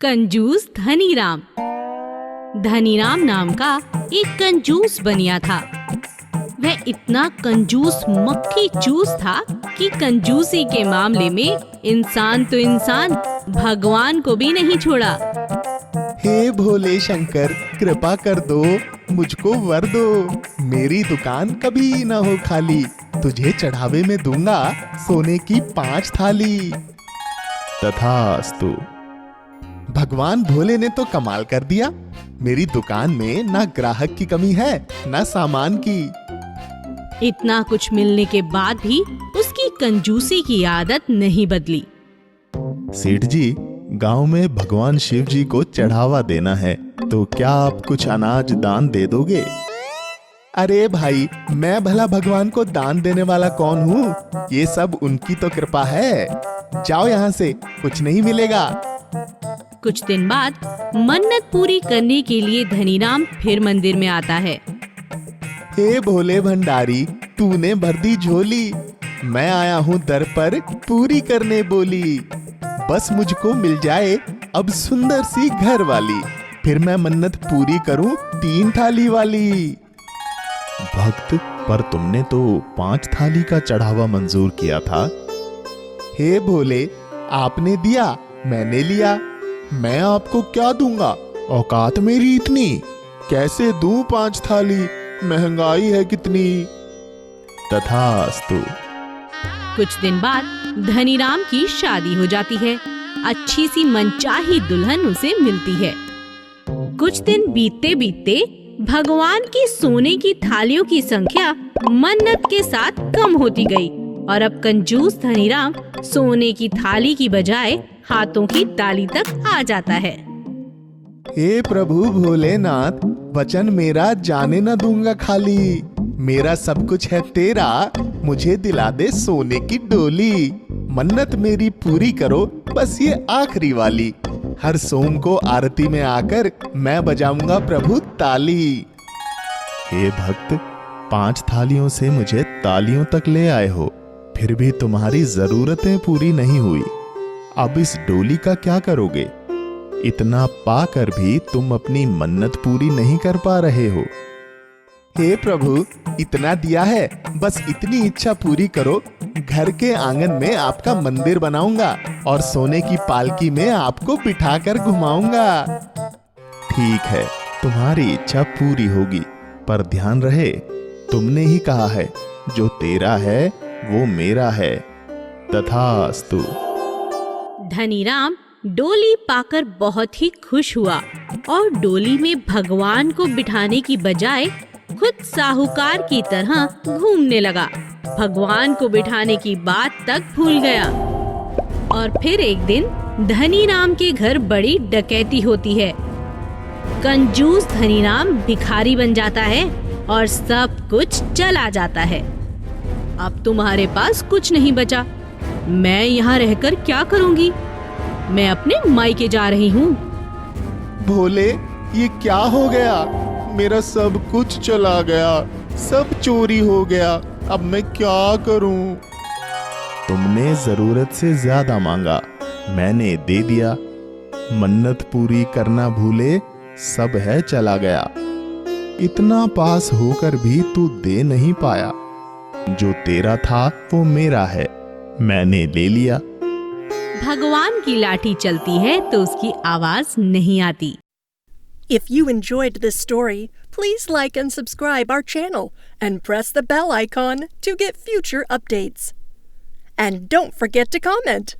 कंजूस धनीराम। धनीराम नाम का एक कंजूस बनिया था। वह इतना कंजूस मक्खी चूस था कि कंजूसी के मामले में इंसान तो इंसान, भगवान को भी नहीं छोड़ा। हे भोले शंकर, कृपा कर दो, मुझको वर दो, मेरी दुकान कभी ना हो खाली, तुझे चढ़ावे में दूंगा सोने की 5 थाली। तथास्तु। भगवान भोले ने तो कमाल कर दिया। मेरी दुकान में ना ग्राहक की कमी है ना सामान की। इतना कुछ मिलने के बाद भी उसकी कंजूसी की आदत नहीं बदली। सेठ जी, गांव में भगवान शिव जी को चढ़ावा देना है, तो क्या आप कुछ अनाज दान दे दोगे? अरे भाई, मैं भला भगवान को दान देने वाला कौन हूँ? ये सब उनकी तो कृपा है। जाओ यहाँ से, कुछ नहीं मिलेगा। कुछ दिन बाद मन्नत पूरी करने के लिए धनीराम फिर मंदिर में आता है। हे भोले भंडारी, तूने भर दी झोली, मैं आया हूँ दर पर पूरी करने बोली। बस मुझको मिल जाए अब सुंदर सी घर वाली, फिर मैं मन्नत पूरी करूँ 3 थाली वाली। भक्त, पर तुमने तो 5 थाली का चढ़ावा मंजूर किया था। हे भोले, आपने दिया, मैंने लिया, मैं आपको क्या दूंगा? औकात मेरी इतनी, कैसे दूं 5 थाली? महंगाई है कितनी। तथास्तु। कुछ दिन बाद धनीराम की शादी हो जाती है। अच्छी सी मनचाही दुल्हन उसे मिलती है। कुछ दिन बीतते बीतते भगवान की सोने की थालियों की संख्या मन्नत के साथ कम होती गई और अब कंजूस धनीराम सोने की थाली की बजाय हाथों की ताली तक आ जाता है। हे प्रभु भोलेनाथ, वचन मेरा जाने न दूंगा खाली, मेरा सब कुछ है तेरा, मुझे दिला दे सोने की डोली। मन्नत मेरी पूरी करो, बस ये आखिरी वाली, हर सोम को आरती में आकर मैं बजाऊंगा प्रभु ताली। हे भक्त, 5 थालियों से मुझे तालियों तक ले आए हो, फिर भी तुम्हारी जरूरतें पूरी नहीं हुई। अब इस डोली का क्या करोगे? इतना पाकर भी तुम अपनी मन्नत पूरी नहीं कर पा रहे हो। हे प्रभु, इतना दिया है, बस इतनी इच्छा पूरी करो, घर के आंगन में आपका मंदिर बनाऊंगा और सोने की पालकी में आपको बिठाकर घुमाऊंगा। ठीक है, तुम्हारी इच्छा पूरी होगी, पर ध्यान रहे, तुमने ही कहा है, जो तेरा है वो मेरा है। तथास्तु। धनीराम डोली पाकर बहुत ही खुश हुआ और डोली में भगवान को बिठाने की बजाय खुद साहूकार की तरह घूमने लगा। भगवान को बिठाने की बात तक भूल गया। और फिर एक दिन धनीराम के घर बड़ी डकैती होती है। कंजूस धनीराम भिखारी बन जाता है और सब कुछ चला जाता है। अब तुम्हारे पास कुछ नहीं बचा, मैं यहाँ रहकर क्या करूँगी? मैं अपने मायके जा रही हूँ। भोले, ये क्या हो गया? मेरा सब कुछ चला गया, सब चोरी हो गया, अब मैं क्या करूं? तुमने जरूरत से ज्यादा मांगा, मैंने दे दिया, मन्नत पूरी करना भूले, सब है चला गया। इतना पास होकर भी तू दे नहीं पाया, जो तेरा था वो मेरा है, मैंने ले लिया। भगवान की लाठी चलती है तो उसकी आवाज नहीं आती। If you enjoyed this story, please like and subscribe our channel and press the bell icon to get future updates. And don't forget to comment.